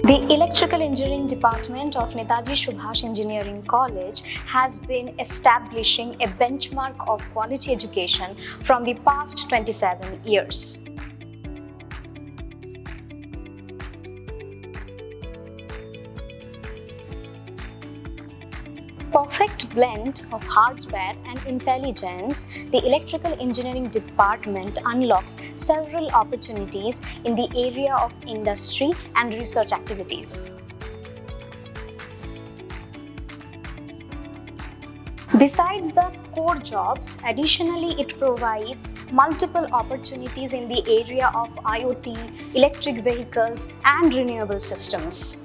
The Electrical Engineering Department of Netaji Subhash Engineering College has been establishing a benchmark of quality education from the past 27 years. Perfect blend of hardware and intelligence, the Electrical Engineering Department unlocks several opportunities in the area of industry and research activities. Besides the core jobs, additionally it provides multiple opportunities in the area of IoT, electric vehicles and renewable systems.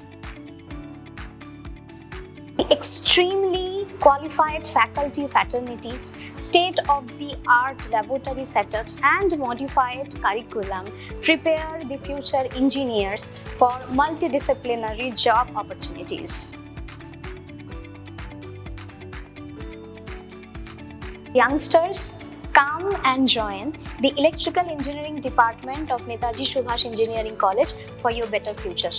Extremely qualified faculty fraternities, state-of-the-art laboratory setups and modified curriculum prepare the future engineers for multidisciplinary job opportunities. Youngsters, come and join the Electrical Engineering Department of Netaji Subhash Engineering College for your better future.